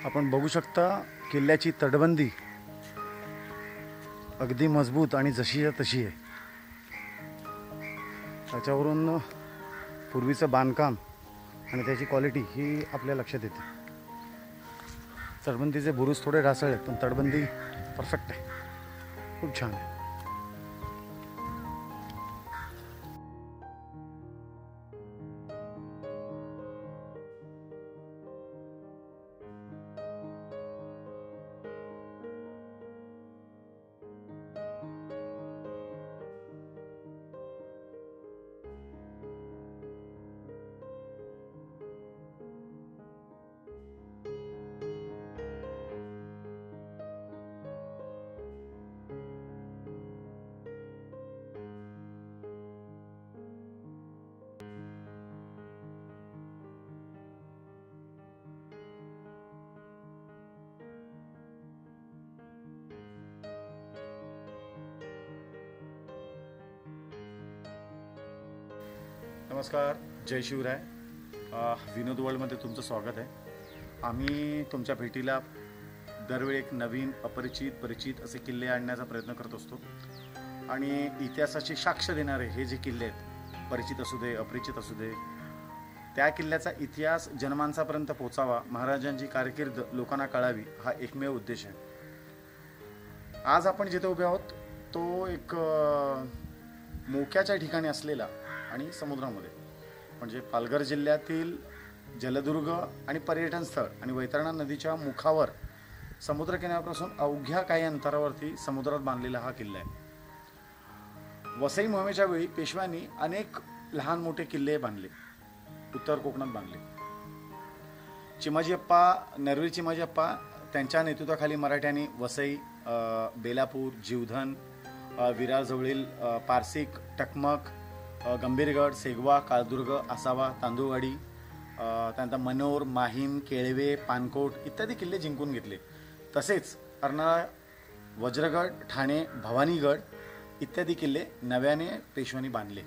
आपण बघू शकता किल्ल्याची तटबंदी अगदी मजबूत आणि जशीच्या तशी आहे। त्याच्यावरून पूर्वीचं बांधकाम आणि त्याची क्वालिटी ही आपल्या लक्षात येते। तटबंदीचे बुरुज थोडे ढासळ आहेत पण तटबंदी परफेक्ट आहे, खूप छान आहे। नमस्कार, जय शिवराय। विनोद वर्ल्डमध्ये तुमचं स्वागत आहे। आम्ही तुमच्या भेटीला दरवेळी एक नवीन अपरिचित परिचित असे किल्ले आणण्याचा प्रयत्न करत असतो आणि इतिहासाची साक्ष देणारे हे जे किल्ले आहेत, परिचित असू दे अपरिचित असू दे, त्या किल्ल्याचा इतिहास जनमानसापर्यंत पोहोचावा, महाराजांची कारकीर्द लोकांना कळावी, हा एकमेव उद्देश आहे। आज आपण जिथे उभे आहोत तो एक मोक्याच्या ठिकाणी असलेला आणि समुद्रामध्ये, म्हणजे पालघर जिल्ह्यातील जलदुर्ग आणि पर्यटन स्थळ आणि वैतरणा नदीच्या मुखावर समुद्रकिनाऱ्यापासून अवघ्या काही अंतरावरती समुद्रात बांधलेला हा किल्ला आहे। वसई मोहिमेच्या वेळी पेशव्यांनी अनेक लहान मोठे किल्ले बांधले, उत्तर कोकणात बांधले। चिमाजी अप्पा, नरवी चिमाजी अप्पा त्यांच्या नेतृत्वाखाली मराठ्यांनी वसई, बेलापूर, जीवधन, विरारजवळील पारसिक, टकमक, गंभीरगड, सेगवा, काळदुर्ग, आसावा, तांदूळवाडी, त्यानंतर मनोर, माहीम, केळवे, पानकोट इत्यादी किल्ले जिंकून घेतले। तसेच अर्नाळा, वज्रगड, ठाणे, भवानीगड इत्यादी किल्ले नव्याने पेशव्यांनी बांधले।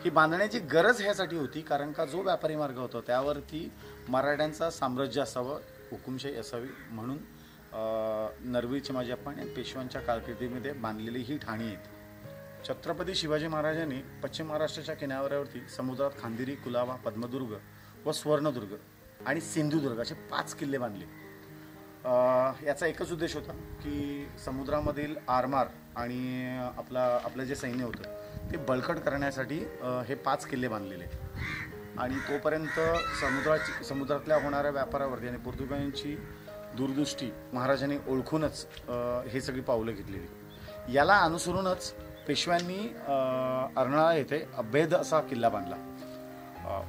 ही बांधण्याची गरज ह्यासाठी होती कारण का जो व्यापारी मार्ग होता त्यावरती मराठ्यांचा साम्राज्य असावं, हुकुमशाही असावी, म्हणून नरवी चिमाजी अप्पा आणि पेशव्यांच्या कारकिर्दीमध्ये बांधलेली ही ठाणी आहेत। छत्रपती शिवाजी महाराजांनी पश्चिम महाराष्ट्राच्या किनाऱ्यावरती समुद्रात खांदिरी, कुलाबा, पद्मदुर्ग व स्वर्णदुर्ग आणि सिंधुदुर्ग असे 5 किल्ले बांधले। याचा एकच उद्देश होता की समुद्रामधील आरमार आणि आपलं जे सैन्य होतं ते बळकट करण्यासाठी हे 5 किल्ले बांधलेले। आणि तोपर्यंत समुद्रातल्या होणाऱ्या व्यापारावरती आणि पोर्तुगीजांची दूरदृष्टी महाराजांनी ओळखूनच हे सगळी पावलं घेतलेली। याला अनुसरूनच पेशव्यांनी अर्नाळा येथे अभेद असा किल्ला बांधला।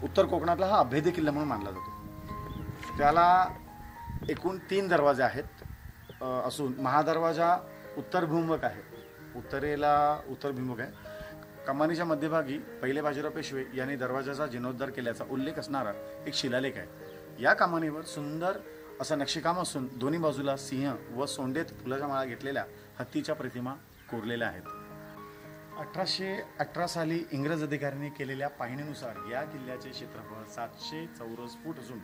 उत्तर कोकणातला हा अभेद किल्ला म्हणून मानला जातो। त्याला एकूण 3 दरवाजे आहेत असून महादरवाजा उत्तरभिमुख आहे, उत्तरभिमुख आहे। कमानीच्या मध्यभागी पहिले बाजीराव पेशवे यांनी दरवाजाचा जीर्णोद्धार केल्याचा उल्लेख असणारा एक शिलालेख आहे। या कमानीवर सुंदर असं नक्षीकाम असून दोन्ही बाजूला सिंह व सोंडेत फुलाच्या माळा घेतलेल्या हत्तीच्या प्रतिमा कोरलेल्या आहेत। 1818 साली इंग्रज अधिकाऱ्यांनी केलेल्या पाहणीनुसार या किल्ल्याचे क्षेत्रफळ 700 चौरस फूट असून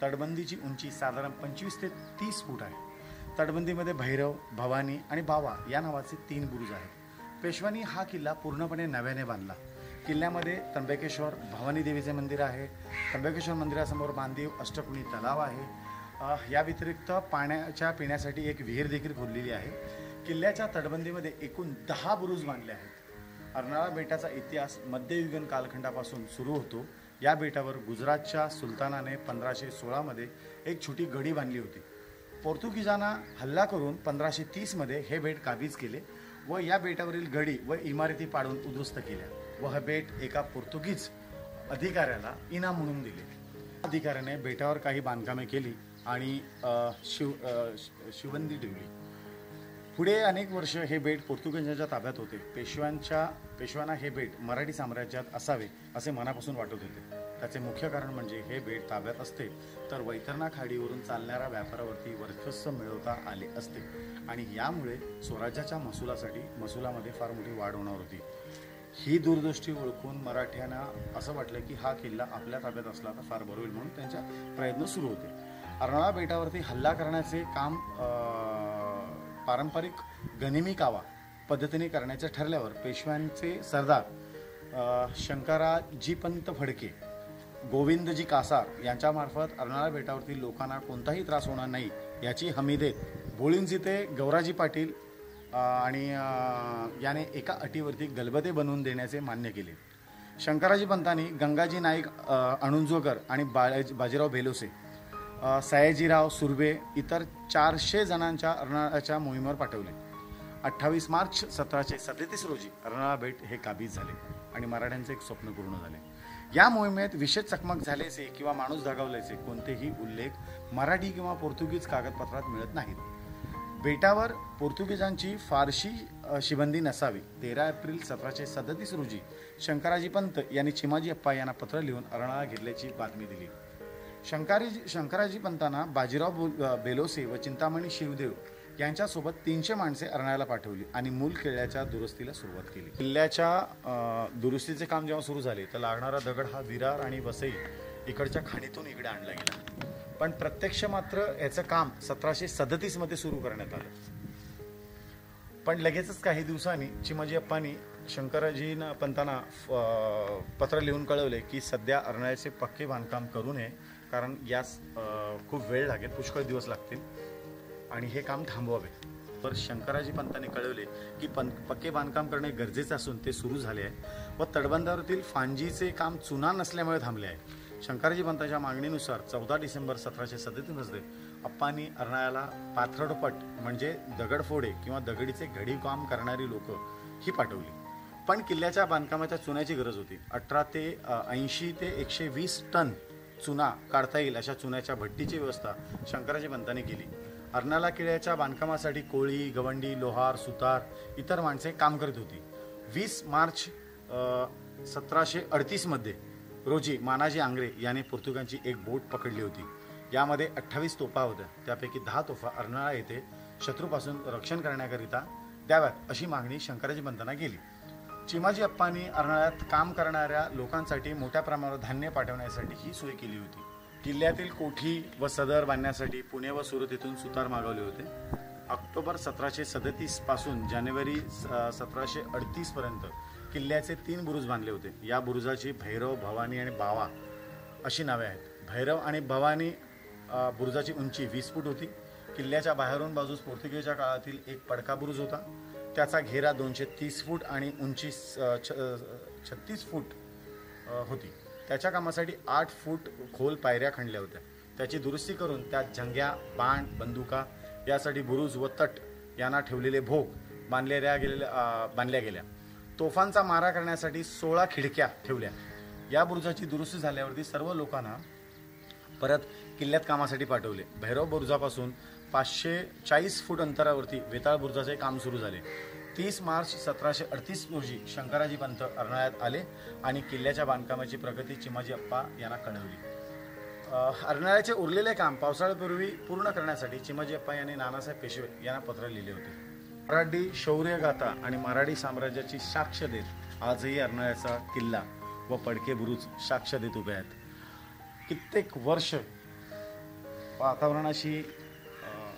तटबंदीची उंची साधारण 25 ते 30 फूट आहे। तटबंदीमध्ये भैरव, भवानी आणि बावा या नावाचे 3 बुरुज आहेत। पेशव्यांनी हा किल्ला पूर्णपणे नव्याने बांधला। किल्ल्यामध्ये त्र्यंबकेश्वर, भवानी देवीचे मंदिर आहे। त्र्यंबकेश्वर मंदिरासमोर बांधीव अष्टकुणी तलाव आहे। या व्यतिरिक्त पाण्याच्या पिण्यासाठी एक विहीर देखील खोदलेली आहे। किल्ल्याच्या तटबंदीमध्ये एकूण 10 बुरुज बांधले आहेत। अर्नाळा बेटाचा इतिहास मध्ययुगीन कालखंडापासून सुरू होतो। या बेटावर गुजरातच्या सुलतानाने 1516 मध्ये एक छोटी गडी बांधली होती। पोर्तुगीजांना हल्ला करून 1530 मध्ये हे बेट काबीज केले व या बेटावरील गडी व इमारती पाडून उद्ध्वस्त केल्या व हे बेट एका पोर्तुगीज अधिकाऱ्याला इनाम म्हणून दिले। अधिकाऱ्याने बेटावर काही बांधकामे केली आणि शिवबंदी ठेवली। पुढे अनेक वर्ष हे बेट पोर्तुगीजांच्या ताब्यात होते। पेशव्यांना हे बेट मराठी साम्राज्यात असावे असे मनापासून वाटत होते। त्याचे मुख्य कारण म्हणजे हे बेट ताब्यात असते तर वैतरणा खाडीवरून चालणाऱ्या व्यापारावरती वर्चस्व मिळवता आले असते आणि यामुळे स्वराज्याच्या महसुलामध्ये फार मोठी वाढ होणार होती। ही दूरदृष्टी ओळखून मराठ्यांना असं वाटलं की हा किल्ला आपल्या ताब्यात असला तर फार बरं होईल, म्हणून त्यांच्या प्रयत्न सुरू होते। अर्नाळा बेटावरती हल्ला करण्याचे काम पारंपरिक गनिमी कावा पद्धतीने करण्याचे ठरल्यावर पेशव्यांचे सरदार शंकराजीपंत फडके, गोविंदजी कासार यांच्यामार्फत अर्नाळा बेटावरती लोकांना कोणताही त्रास होणार नाही याची हमी देत भोळींजी ते गौराजी पाटील आणि याने एका अटीवरती गलबते बनवून देण्याचे मान्य केले. शंकराजी पंतांनी गंगाजी नाईक अणुंजकर आणि बाजीराव बेलोसे, सयाजीराव सुर्वे इतर 400 जणांच्या अर्नाळ्याच्या मोहिमेवर पाठवले. 28 मार्च 1737 रोजी अर्नाळा बेट हे काबीज झाले आणि मराठ्यांचे एक स्वप्न पूर्ण झाले. या मोहिमेत विशेष चकमक झाल्याचे किंवा माणूस दगावल्याचे कोणतेही उल्लेख मराठी किंवा पोर्तुगीज कागदपत्रात मिळत नाहीत. बेटावर पोर्तुगीजांची फारशी शिबंदी नसावी. 13 एप्रिल 1737 रोजी शंकराजी पंत यांनी चिमाजी अप्पा यांना पत्र लिहून अर्नाळा घेतल्याची बातमी दिली. शंकराजी पंतांना बाजीराव बेलोसे व चिंतामणी शिवदेव यांच्यासोबत 300 माणसे अर्नाळ्याला पाठवली आणि मूल किल्ल्याच्या दुरुस्तीला सुरुवात केली. किल्ल्याच्या दुरुस्तीचे काम जेव्हा सुरू झाले तर लागणारा दगड हा विरार आणि वसई इकडच्या खाणीतून इकडे आणला गेला. पण प्रत्यक्ष मात्र याचं काम 1737 मध्ये सुरू करण्यात आलं. पण लगेचच काही दिवसांनी चिमाजी अप्पांनी शंकराजी पंतांना पत्र लिहून कळवले की सध्या अर्नाळ्याचे पक्के बांधकाम करू नये, कारण यास खूप वेळ लागेल, पुष्कळ दिवस लागतील आणि हे काम थांबवावे. तर शंकराजी पंतांनी कळवले की पक्के बांधकाम करणे गरजेचे असून ते सुरू झाले आहे व तटबंधावरील फांजीचे काम चुना नसल्यामुळे थांबले आहे. शंकराजी पंतांच्या मागणीनुसार 14 डिसेंबर 1737 मध्ये अप्पांनी अर्नाळ्याला पाथरडपट म्हणजे दगडफोडे किंवा दगडीचे घडी काम करणारी लोक ही पाठवली. पण किल्ल्याच्या बांधकामाच्या चुन्याची गरज होती. 80 ते 120 टन चुना काढता येईल अशा चुन्याच्या भट्टीची व्यवस्था शंकराजी पंतांनी केली. अर्नाळा किल्ल्याच्या बांधकामासाठी कोळी, गवंडी, लोहार, सुतार इतर माणसे काम करत होती. 20 मार्च 1738 मध्ये रोजी मानाजी आंग्रे याने पोर्तुगालची एक बोट पकडली होती. यामध्ये 28 तोफा होत्या. त्यापैकी 10 तोफा अर्नाळा येथे शत्रूपासून रक्षण करण्याकरिता द्याव्यात अशी मागणी शंकराजी पंतांना केली. चिमाजी अप्पांनी अर्नाळ्यात काम करणाऱ्या लोकांसाठी मोठ्या प्रमाणावर धान्य पाठवण्यासाठी ही सोय केली होती. किल्ल्यातील कोठी व सदर बांधण्यासाठी पुणे व सुरत येथून सुतार मागवले होते. ऑक्टोबर 1737 पासून जानेवारी 1738 पर्यंत किल्ल्याचे 3 बुरुज बांधले होते. या बुरुजाची भैरव, भवानी आणि बावा अशी नावे आहेत. भैरव आणि भवानी बुरुजाची उंची 20 फूट होती. किल्ल्याच्या बाहेरून बाजूस पोर्तुगीजच्या काळातील एक पडका बुरुज होता. त्याचा घेरा 230 फूट आणि उंची 36 फूट होती. त्याच्या कामासाठी 8 फूट खोल पायऱ्या खणल्या होत्या. त्याची दुरुस्ती करून त्यात जंग्या, बाण, बंदुका यासाठी बुरुज व तट यांना ठेवलेले भोग बांधल्या गेल्या. तोफांचा मारा करण्यासाठी 16 खिडक्या ठेवल्या. या बुरुजाची दुरुस्ती झाल्यावरती सर्व लोकांना परत किल्ल्यात कामासाठी पाठवले. भैरव बुरुजापासून 540 फूट अंतरावरती वेताळ बुरुजाचे काम सुरू झाले. 30 मार्च 1738 रोजी शंकराजी पंत अर्नाळ्यात आले आणि किल्ल्याच्या बांधकामाची प्रगती चिमाजी अप्पा यांना कळवली. अर्नाळ्याचे उरलेले काम पावसाळ्यापूर्वी पूर्ण करण्यासाठी चिमाजी अप्पा यांनी नानासाहेब पेशवे यांना पत्र लिहिले होते. मराठी शौर्यगाथा आणि मराठी साम्राज्याची साक्ष देत आजही अर्नाळ्याचा किल्ला व पडके बुरुज साक्ष देत उभे आहेत. कित्येक वर्ष वातावरणाशी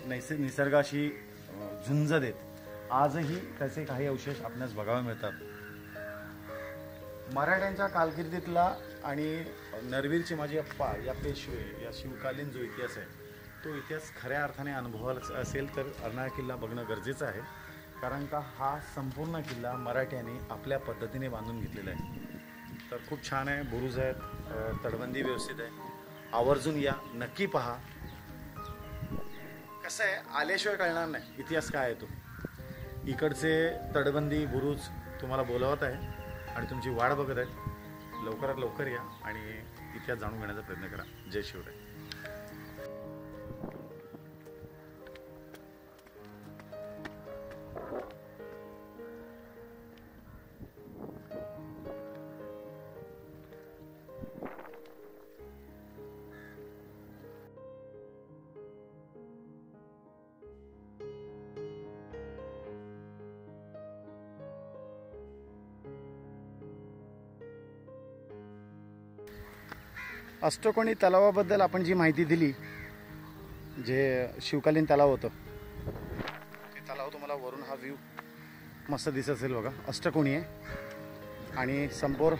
निसर्गाशी झुंज देत आजही त्याचे काही अवशेष आपणास बघावे मिळतात. मराठ्यांच्या कारकिर्दीतला आणि नरवीर चिमाजी अप्पा या पेशवे या शिवकालीन जो इतिहास आहे तो इतिहास खऱ्या अर्थाने अनुभवायचा असेल तर अर्नाळा किल्ला बघणं गरजेचं आहे. कारण का हा संपूर्ण किल्ला मराठ्यांनी आपल्या पद्धतीने बांधून घेतलेला आहे. तर खूप छान आहे. बुरुज आहेत, तटबंदी व्यवस्थित आहे. आवर्जून या, नक्की पहा. कसं आहे, आल्याशिवाय कळणार नाही इतिहास काय आहे तो. इकडचे तटबंदी बुरुज तुम्हाला बोलवत आहे आणि तुमची वाट बघत आहेत. लवकरात लवकर या आणि इतिहास जाणून घेण्याचा प्रयत्न करा. जय शिवराय. अष्टकोनी तलावाबद्दल आपण जी माहिती दिली जे शिवकालीन तलाव होतं ते तलाव तुम्हाला वरून हा व्ह्यू मस्त दिसत असेल बघा. अष्टकोनी आहे आणि समोर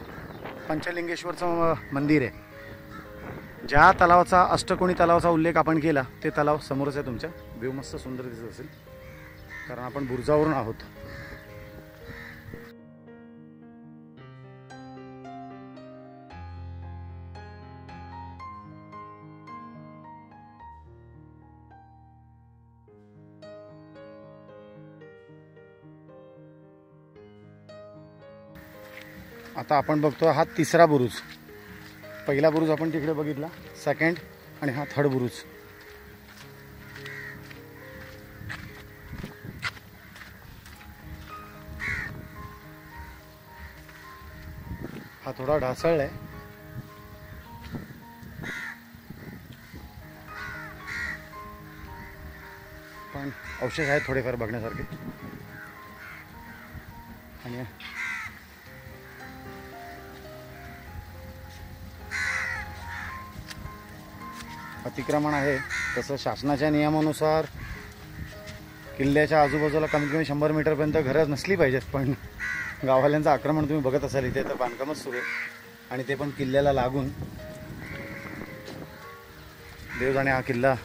पंचलिंगेश्वरचं मंदिर आहे. ज्या तलावाचा अष्टकोनी तलावाचा उल्लेख आपण केला ते तलाव समोरच आहे तुमच्या. व्ह्यू मस्त सुंदर दिसत असेल कारण आपण बुरुजावरून आहोत. आता आपण बघतो हा तिसरा बुरुज. पहिला बुरुज आपण तिकडे बघितला, सेकंड, आणि हा थर्ड बुरुज. हा थोडा ढासळला आहे पण अवशेष आहेत थोडेफार बघण्यासारखे. आणि अतिक्रमण आहे तसं शासनाच्या नियमानुसार किल्ल्याच्या आजूबाजूला कमीत कमी 100 मीटरपर्यंत घरं नसली पाहिजेत. पण गाववाल्यांचं आक्रमण तुम्ही बघत असाल. इथे तर बांधकामच सुरू आहे आणि ते पण किल्ल्याला लागून. देव जाणे हा किल्ला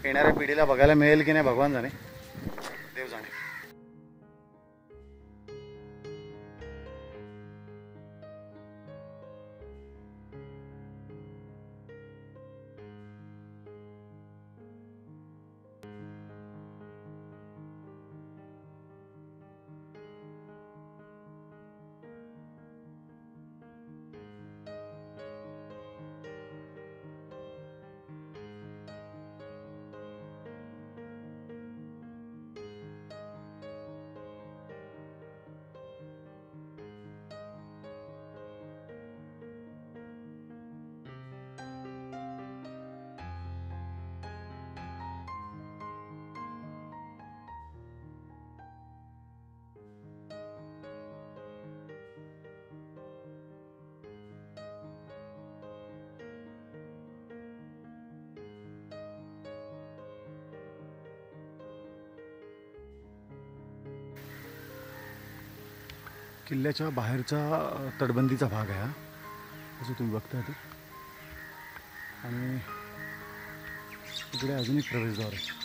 येणाऱ्या पिढीला बघायला मिळेल की नाही भगवान जाणे, देव जाणे. किल्ल्याच्या बाहेरचा तटबंदीचा भाग आहे हा, असं तुम्ही बघताय ते. आणि इकडे अजून एक प्रवेशद्वार आहे.